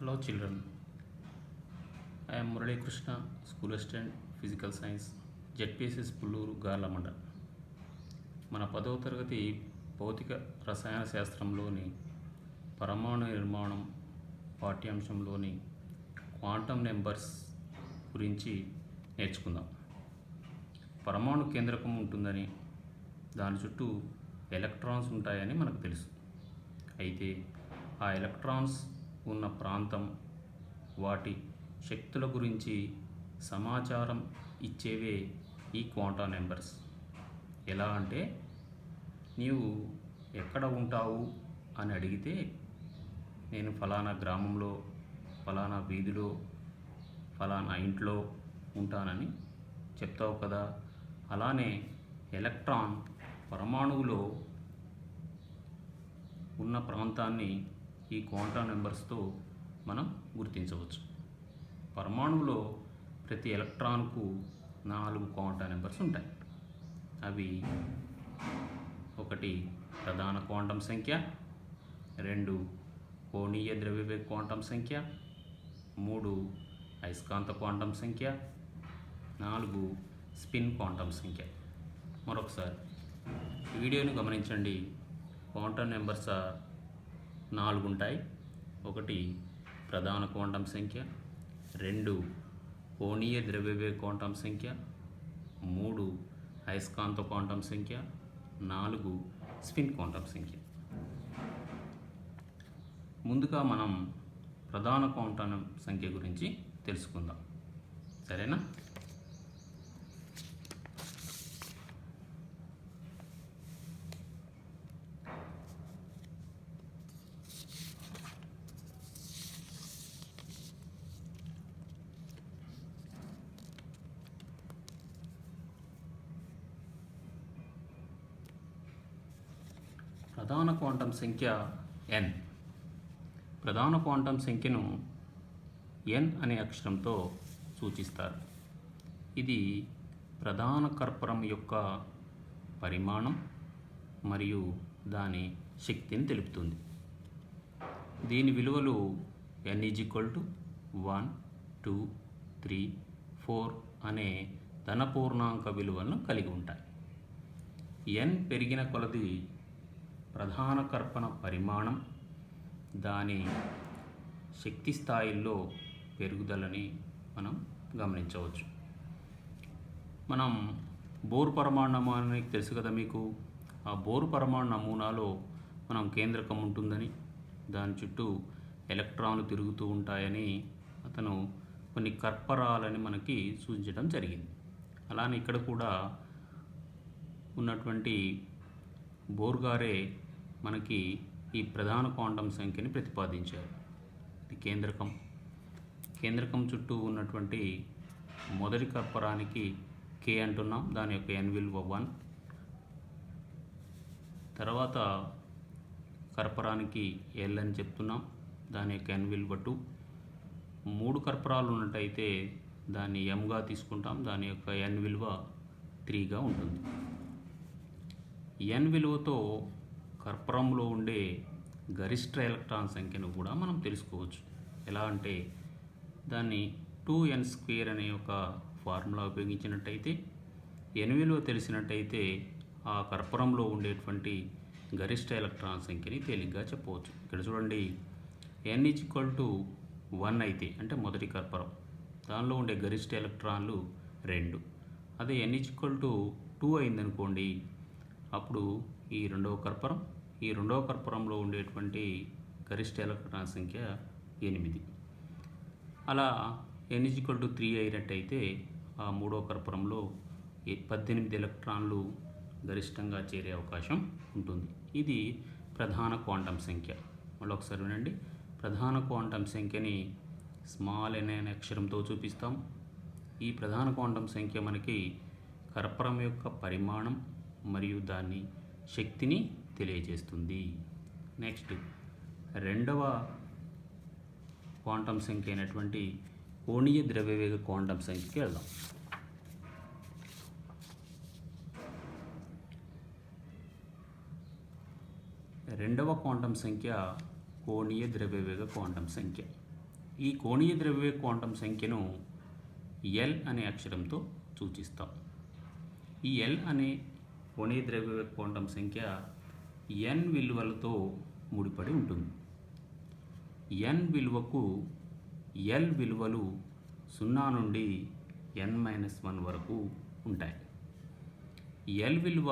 Hello children, I am Murali Krishna, School Assistant, Physical Science, ZPSS Pulluru గార్ల మండల్. మన 10వ తరగతి భౌతిక రసాయన శాస్త్రంలోని పరమాణు నిర్మాణం పాఠ్యాంశంలోని క్వాంటం నెంబర్స్ గురించి నేర్చుకుందాం. పరమాణు కేంద్రకం ఉంటుందని, దాని చుట్టూ ఎలక్ట్రాన్స్ ఉంటాయని మనకు తెలుసు. అయితే ఆ ఎలక్ట్రాన్స్ ఉన్న ప్రాంతం, వాటి శక్తుల గురించి సమాచారం ఇచ్చేవే ఈ క్వాంటం నెంబర్స్. ఎలా అంటే, నీవు ఎక్కడ ఉంటావు అని అడిగితే నేను ఫలానా గ్రామంలో, ఫలానా వీధిలో, ఫలానా ఇంట్లో ఉంటానని చెప్తావు కదా. అలానే ఎలక్ట్రాన్ పరమాణువులో ఉన్న ప్రాంతాన్ని ఈ క్వాంటం నెంబర్స్తో మనం గుర్తించవచ్చు. పరమాణువులో ప్రతి ఎలక్ట్రాన్కు 4 క్వాంటం నెంబర్స్ ఉంటాయి. అవి 1 ప్రధాన క్వాంటం సంఖ్య, 2 కోణీయ ద్రవ్యవేగ క్వాంటం సంఖ్య, 3 అయస్కాంత క్వాంటం సంఖ్య, 4 స్పిన్ క్వాంటం సంఖ్య. మరొకసారి వీడియోని గమనించండి. క్వాంటం నెంబర్స్ 4 ఉంటాయి. 1 ప్రధాన క్వాంటం సంఖ్య, 2 కోణీయ ద్రవ్యవేగ క్వాంటం సంఖ్య, 3 అయస్కాంత క్వాంటం సంఖ్య, 4 స్పిన్ క్వాంటం సంఖ్య. ముందుగా మనం ప్రధాన క్వాంటం సంఖ్య గురించి తెలుసుకుందాం, సరేనా? ప్రధాన క్వాంటం సంఖ్య n. ప్రధాన క్వాంటం సంఖ్యను n అనే అక్షరంతో సూచిస్తారు. ఇది ప్రధాన కర్పరం యొక్క పరిమాణం మరియు దాని శక్తిని తెలుపుతుంది. దీని విలువలు n = 1, 2, 3, 4 అనే ధన పూర్ణాంక విలువలను కలిగి ఉంటాయి. n పెరిగిన కొలది ప్రధాన కర్పణ పరిమాణం, దాని శక్తి స్థాయిల్లో పెరుగుదలని మనం గమనించవచ్చు. మనం బోర్ పరమాణు నమూనానికి తెలుసు కదా మీకు. ఆ బోర్ పరమాణు నమూనాలో మనం కేంద్రకం ఉంటుందని, దాని చుట్టూ ఎలక్ట్రాన్లు తిరుగుతూ ఉంటాయని అతను కొన్ని కర్పరాలని మనకి సూచించడం జరిగింది. అలానే ఇక్కడ కూడా ఉన్నటువంటి బోర్ గారే మనకి ఈ ప్రధాన క్వాంటం సంఖ్యని ప్రతిపాదించారు. ఇది కేంద్రకం చుట్టూ ఉన్నటువంటి మొదటి కర్పరానికి K అంటున్నాం, దాని యొక్క n విలువ 1. తర్వాత కర్పరానికి L అని చెప్తున్నాం, దాని యొక్క n విలువ 2. 3 కర్పరాలు ఉన్నట్టయితే దాన్ని mగా తీసుకుంటాం, దాని యొక్క n విలువ 3గా ఉంటుంది. n విలువతో కర్పరంలో ఉండే గరిష్ట ఎలక్ట్రాన్ సంఖ్యను కూడా మనం తెలుసుకోవచ్చు. ఎలా అంటే, దాన్ని 2n² అనే ఒక ఫార్ములా ఉపయోగించినట్టయితే n విలువ తెలిసినట్టయితే ఆ కర్పరంలో ఉండేటువంటి గరిష్ట ఎలక్ట్రాన్ సంఖ్యని తేలిగ్గా చెప్పవచ్చు. ఇక్కడ చూడండి, n = 1 అయితే అంటే మొదటి కర్పరం, దానిలో ఉండే గరిష్ట ఎలక్ట్రాన్లు 2. అదే n = 2 అయిందనుకోండి, అప్పుడు ఈ రెండవ కర్పరంలో ఉండేటువంటి గరిష్ట ఎలక్ట్రాన్ సంఖ్య 8. అలా n = 3 అయినట్టయితే ఆ మూడవ కర్పరంలో 18 ఎలక్ట్రాన్లు గరిష్టంగా చేరే అవకాశం ఉంటుంది. ఇది ప్రధాన క్వాంటం సంఖ్య. మళ్ళీ ఒకసారి వినండి. ప్రధాన క్వాంటం సంఖ్యని స్మాల్ n అనే అక్షరంతో చూపిస్తాం. ఈ ప్రధాన క్వాంటం సంఖ్య మనకి కర్పరం యొక్క పరిమాణం మరియు దాని శక్తిని తెలియజేస్తుంది. నెక్స్ట్, రెండవ క్వాంటం సంఖ్య అయినటువంటి కోణీయ ద్రవ్యవేగ క్వాంటం సంఖ్యకి వెళ్దాం. రెండవ క్వాంటం సంఖ్య కోణీయ ద్రవ్యవేగ క్వాంటం సంఖ్య. ఈ కోణీయ ద్రవ్య క్వాంటం సంఖ్యను ఎల్ అనే అక్షరంతో సూచిస్తాం. ఈ ఎల్ అనే కోణీయ ద్రవ్య క్వాంటం సంఖ్య n విలువలతో ముడిపడి ఉంటుంది. n విలువకు l విలువలు 0 నుండి n-1 వరకు ఉంటాయి. l విలువ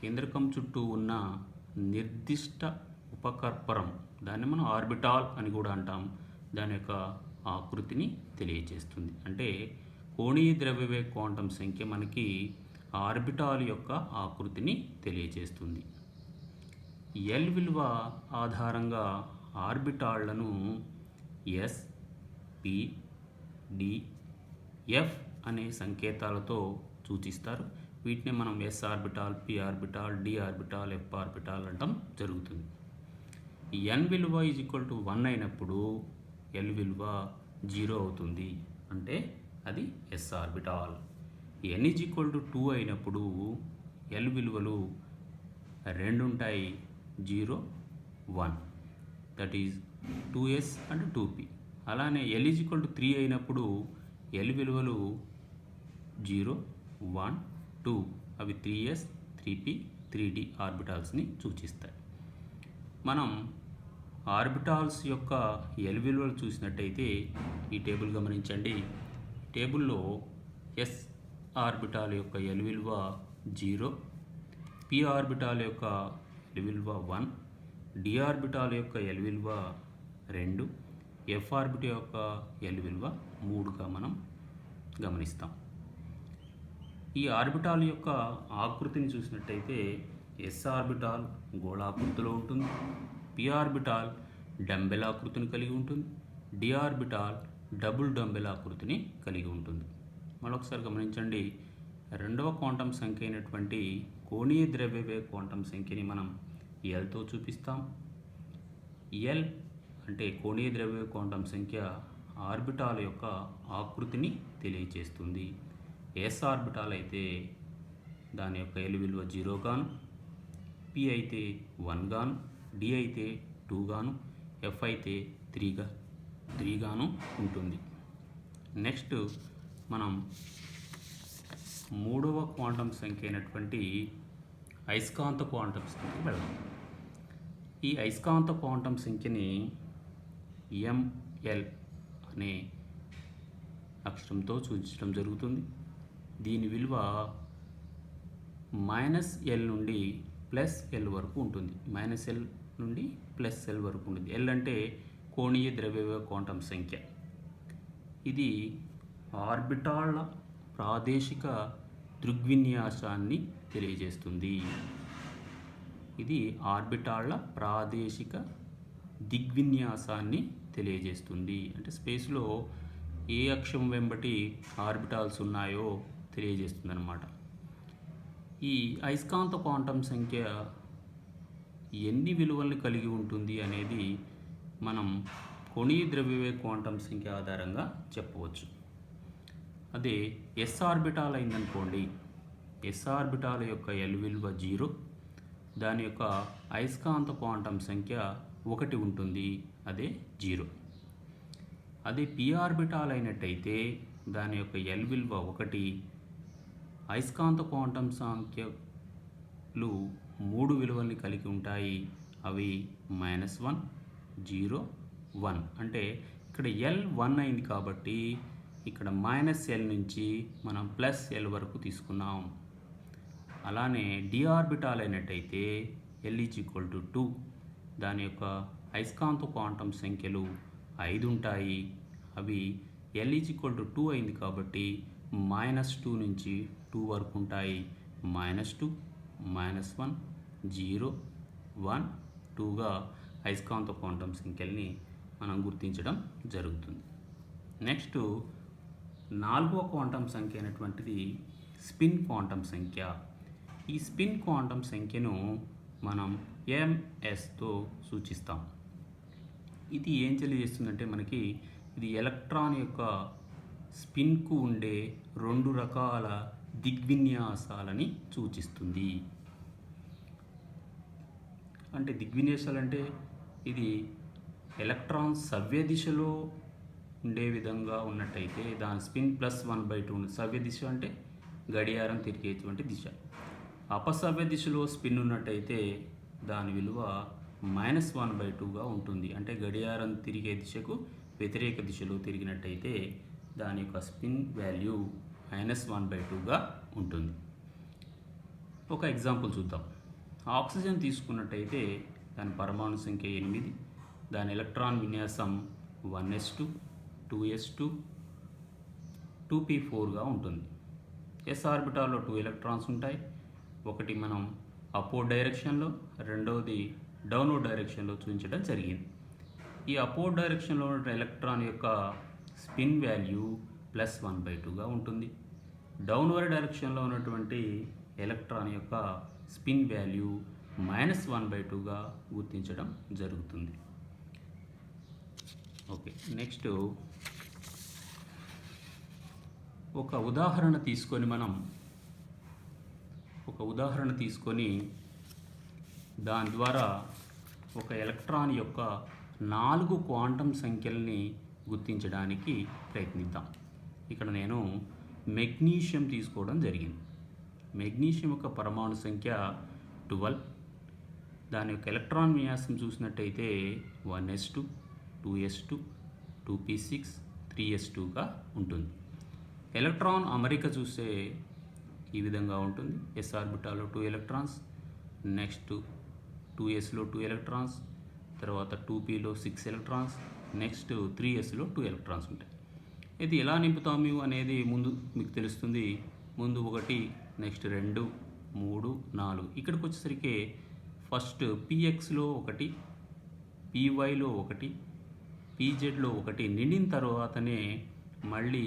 కేంద్రకం చుట్టూ ఉన్న నిర్దిష్ట ఉపకర్పరం, దాన్ని మనం ఆర్బిటాల్ అని కూడా అంటాం, దాని యొక్క ఆకృతిని తెలియజేస్తుంది. అంటే కోణీయ ద్రవ్యవేగ క్వాంటం సంఖ్య మనకి ఆర్బిటాల్ యొక్క ఆకృతిని తెలియజేస్తుంది. ఎల్ విలువ ఆధారంగా ఆర్బిటాళ్లను ఎస్, పి, డి, ఎఫ్ అనే సంకేతాలతో సూచిస్తారు. వీటిని మనం s orbital, p orbital, d orbital, f orbital అంటాం జరుగుతుంది. ఎన్ విలువ =1 అయినప్పుడు ఎల్ విలువ 0 అవుతుంది, అంటే అది ఎస్ ఆర్బిటాల్. ఎన్ =2 అయినప్పుడు ఎల్ విలువలు 2 ఉంటాయి, 0, 1, that is 2s and 2p. అలానే ఎల్ =3 అయినప్పుడు ఎల్ విలువలు 0, 1, 2, అవి 3s, 3p, 3d ఆర్బిటాల్స్ని సూచిస్తాయి. మనం ఆర్బిటాల్స్ యొక్క ఎల్ విలువలు చూసినట్టయితే ఈ టేబుల్ గమనించండి. టేబుల్లో ఎస్ ఆర్బిటాల్ యొక్క ఎల్ విలువ 0, పి ఆర్బిటాల్ యొక్క ఎల్ విలువ 1, డి ఆర్బిటాల్ యొక్క ఎల్ విలువ 2, ఎఫ్ ఆర్బిటాల్ యొక్క ఎల్ విలువ 3గా మనం గమనిస్తాం. ఈ ఆర్బిటాల్ యొక్క ఆకృతిని చూసినట్టయితే ఎస్ ఆర్బిటాల్ గోళాకృతిలో ఉంటుంది, పి ఆర్బిటాల్ డంబెల్ ఆకృతిని కలిగి ఉంటుంది, డి ఆర్బిటాల్ డబుల్ డంబెల్ ఆకృతిని కలిగి ఉంటుంది. మరొకసారి గమనించండి, రెండవ క్వాంటం సంఖ్య అయినటువంటి కోణీయ ద్రవ్యవేగ క్వాంటం సంఖ్యని మనం ఎల్తో చూపిస్తాం. ఎల్ అంటే కోణీయ ద్రవ్యవేగ క్వాంటం సంఖ్య ఆర్బిటాల్ యొక్క ఆకృతిని తెలియజేస్తుంది. ఎస్ ఆర్బిటాల్ అయితే దాని యొక్క ఎల్ విలువ 0 గాను, పి అయితే 1 గాను, డి అయితే 2 గాను, ఎఫ్ అయితే 3 గాను ఉంటుంది. నెక్స్ట్ మనం మూడవ క్వాంటం సంఖ్య అయినటువంటి అయస్కాంత క్వాంటం సంఖ్యకి వెళ్దాం. ఈ అయస్కాంత క్వాంటం సంఖ్యని ఎంఎల్ అనే అక్షరంతో సూచించడం జరుగుతుంది. దీని విలువ -L నుండి +L వరకు ఉంటుంది. -L నుండి +L వరకు ఉంటుంది. L అంటే కోణీయ ద్రవ్యవేగ క్వాంటం సంఖ్య. ఇది ఆర్బిటాళ్ల ప్రాదేశిక దృగ్విన్యాసాన్ని తెలియజేస్తుంది. ఇది ఆర్బిటాళ్ల ప్రాదేశిక దిగ్విన్యాసాన్ని తెలియజేస్తుంది. అంటే స్పేస్లో ఏ అక్షం వెంబటి ఆర్బిటాల్స్ ఉన్నాయో తెలియజేస్తుంది అన్నమాట. ఈ అయస్కాంత క్వాంటం సంఖ్య ఎన్ని విలువల్ని కలిగి ఉంటుంది అనేది మనం కోణీయ ద్రవ్యవేగ క్వాంటం సంఖ్య ఆధారంగా చెప్పవచ్చు. అదే ఎస్ ఆర్బిటాల్ అయిందనుకోండి, ఎస్ ఆర్బిటాల్ యొక్క ఎల్ విలువ 0, దాని యొక్క అయస్కాంత క్వాంటం సంఖ్య 1 ఉంటుంది, అదే 0. అదే పి ఆర్బిటాల్ అయినట్టయితే దాని యొక్క ఎల్ విలువ 1, అయస్కాంత క్వాంటం సంఖ్యలు 3 విలువల్ని కలిగి ఉంటాయి, అవి -1, 0, 1. అంటే ఇక్కడ ఎల్ 1 అయింది కాబట్టి ఇక్కడ -L నుంచి మనం +L వరకు తీసుకున్నాం. అలానే డి ఆర్బిటాల్ అయినట్టయితే L = 2, దాని యొక్క అయస్కాంత క్వాంటం సంఖ్యలు 5 ఉంటాయి, అవి L = 2 అయింది కాబట్టి -2 నుంచి 2 వరకు ఉంటాయి. -2, -1, 0, 1, 2గా అయస్కాంత క్వాంటం సంఖ్యల్ని మనం గుర్తించడం జరుగుతుంది. నెక్స్ట్ 4వ క్వాంటం సంఖ్య అయినటువంటిది స్పిన్ క్వాంటం సంఖ్య. ఈ స్పిన్ క్వాంటం సంఖ్యను మనం ఎంఎస్తో సూచిస్తాం. ఇది ఏం తెలియజేస్తుందంటే మనకి ఇది ఎలక్ట్రాన్ యొక్క స్పిన్కు ఉండే 2 రకాల దిగ్విన్యాసాలని సూచిస్తుంది. అంటే దిగ్విన్యాసాలు అంటే ఇది ఎలక్ట్రాన్ సవ్య దిశలో ఉండే విధంగా ఉన్నట్టయితే దాని స్పిన్ +1/2 ఉంది. సవ్య దిశ అంటే గడియారం తిరిగేటువంటి దిశ. అపసవ్య దిశలో స్పిన్ ఉన్నట్టయితే దాని విలువ -1/2గా ఉంటుంది. అంటే గడియారం తిరిగే దిశకు వ్యతిరేక దిశలో తిరిగినట్టయితే దాని యొక్క స్పిన్ వాల్యూ -1/2గా ఉంటుంది. ఒక ఎగ్జాంపుల్ చూద్దాం. ఆక్సిజన్ తీసుకున్నట్టయితే దాని పరమాణు సంఖ్య 8, దాని ఎలక్ట్రాన్ విన్యాసం 1s2, 2s2, 2p4గా ఉంటుంది. s ఆర్బిటాల్లో 2 ఎలక్ట్రాన్స్ ఉంటాయి. ఒకటి మనం అప్వర్డ్ డైరెక్షన్లో, రెండవది డౌన్వర్డ్ డైరెక్షన్లో చూపించడం జరిగింది. ఈ అప్వర్డ్ డైరెక్షన్లో ఉన్న ఎలక్ట్రాన్ యొక్క స్పిన్ వాల్యూ +1/2గా ఉంటుంది. డౌన్వర్డ్ డైరెక్షన్లో ఉన్నటువంటి ఎలక్ట్రాన్ యొక్క స్పిన్ వాల్యూ -1/2గా గుర్తించడం జరుగుతుంది. ఓకే, నెక్స్ట్ ఒక ఉదాహరణ తీసుకొని దాని ద్వారా ఒక ఎలక్ట్రాన్ యొక్క 4 క్వాంటం సంఖ్యల్ని గుర్తించడానికి ప్రయత్నిద్దాం. ఇక్కడ నేను మెగ్నీషియం తీసుకోవడం జరిగింది. మెగ్నీషియం యొక్క పరమాణు సంఖ్య 12. దాని యొక్క ఎలక్ట్రాన్ విన్యాసం చూసినట్టయితే 1s2, 2s2, 2p6, 3s2గా ఉంటుంది. ఎలక్ట్రాన్ అమరిక చూస్తే ఈ విధంగా ఉంటుంది. s ఆర్బిటాల్లో 2 ఎలక్ట్రాన్స్, నెక్స్ట్ 2sలో 2 ఎలక్ట్రాన్స్, తర్వాత 2pలో 6 ఎలక్ట్రాన్స్, నెక్స్ట్ 3sలో 2 ఎలక్ట్రాన్స్ ఉంటాయి. ఇది ఎలా నింపుతాము అనేది ముందు మీకు తెలుస్తుంది. ముందు 1, నెక్స్ట్ 2, 3, 4. ఇక్కడికి వచ్చేసరికి ఫస్ట్ pxలో 1, pyలో 1, pzలో 1 నిండిన తర్వాతనే మళ్ళీ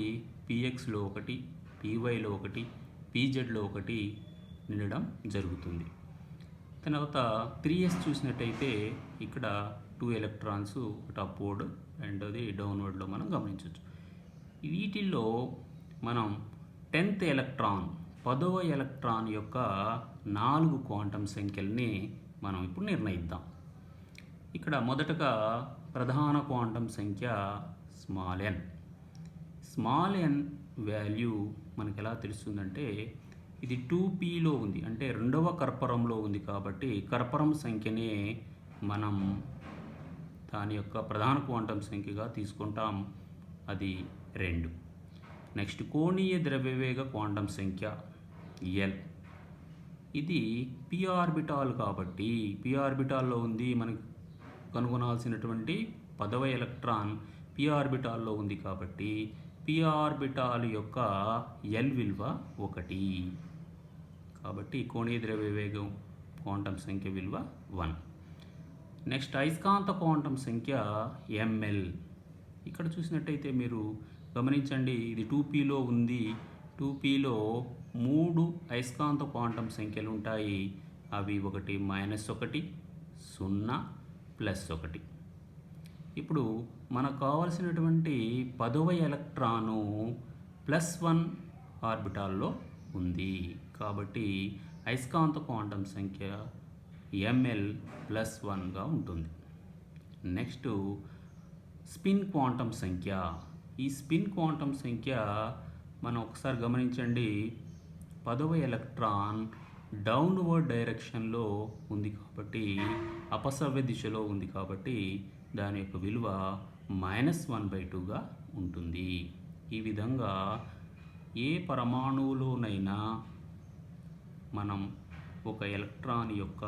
pxలో 1, pyలో 1, pzలో 1 నిండడం జరుగుతుంది. తర్వాత 3s చూసినట్టయితే ఇక్కడ 2 ఎలక్ట్రాన్స్, ఒకటి అప్వర్డ్, రెండోది డౌన్వర్డ్లో మనం గమనించవచ్చు. వీటిల్లో మనం 10th ఎలక్ట్రాన్, 10వ ఎలక్ట్రాన్ యొక్క 4 క్వాంటం సంఖ్యల్ని మనం ఇప్పుడు నిర్ణయిద్దాం. ఇక్కడ మొదటగా ప్రధాన క్వాంటం సంఖ్య n. స్మాల్ n వాల్యూ మనకు ఎలా తెలుస్తుందంటే ఇది 2pలో ఉంది, అంటే రెండవ కర్పరంలో ఉంది కాబట్టి కర్పరం సంఖ్యనే మనం దాని యొక్క ప్రధాన క్వాంటం సంఖ్యగా తీసుకుంటాం. అది 2. నెక్స్ట్ కోణీయ ద్రవ్యవేగ క్వాంటం సంఖ్య L. ఇది p ఆర్బిటాల్ కాబట్టి p ఆర్బిటాల్లో ఉంది. మనకు కనుగొనాల్సినటువంటి 10వ ఎలక్ట్రాన్ p ఆర్బిటాల్లో ఉంది కాబట్టి p ఆర్బిటాల్ యొక్క L విలువ 1. కాబట్టి కోణీయ ద్రవ్యవేగం క్వాంటం సంఖ్య విలువ 1. నెక్స్ట్ అయస్కాంత క్వాంటం సంఖ్య ml. ఇక్కడ చూసినట్టయితే మీరు గమనించండి, ఇది 2pలో ఉంది. 2pలో 3 అయస్కాంత క్వాంటం సంఖ్యలు ఉంటాయి. అవి ఒకటి -1, 0, +1. ఇప్పుడు మనకు కావాల్సినటువంటి 10వ ఎలక్ట్రాను +1 ఆర్బిటాల్లో ఉంది కాబట్టి అయస్కాంత క్వాంటం సంఖ్య ml +1గా ఉంటుంది. నెక్స్ట్ స్పిన్ క్వాంటం సంఖ్య. ఈ స్పిన్ క్వాంటం సంఖ్య మనం ఒకసారి గమనించండి, 10వ ఎలక్ట్రాన్ డౌన్వర్డ్ డైరెక్షన్లో ఉంది కాబట్టి అపసవ్య దిశలో ఉంది కాబట్టి దాని యొక్క విలువ -1/2గా ఉంటుంది. ఈ విధంగా ఏ పరమాణువులోనైనా మనం ఒక ఎలక్ట్రాన్ యొక్క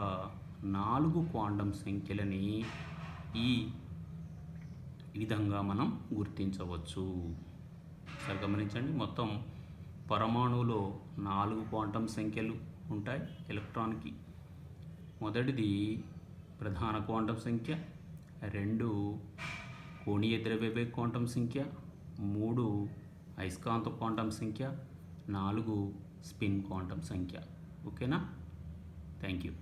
4 క్వాంటం సంఖ్యలని ఈ విధంగా మనం గుర్తించవచ్చు. సరి గమనించండి, మొత్తం పరమాణువులో 4 క్వాంటం సంఖ్యలు ఉంటాయి ఎలక్ట్రాన్కి. మొదటిది ప్రధాన క్వాంటం సంఖ్య, 2 కోణీయ ద్రవ్యవేగ క్వాంటం సంఖ్య, 3 అయస్కాంత క్వాంటం సంఖ్య, 4 స్పిన్ క్వాంటం సంఖ్య. ఓకేనా? Thank you.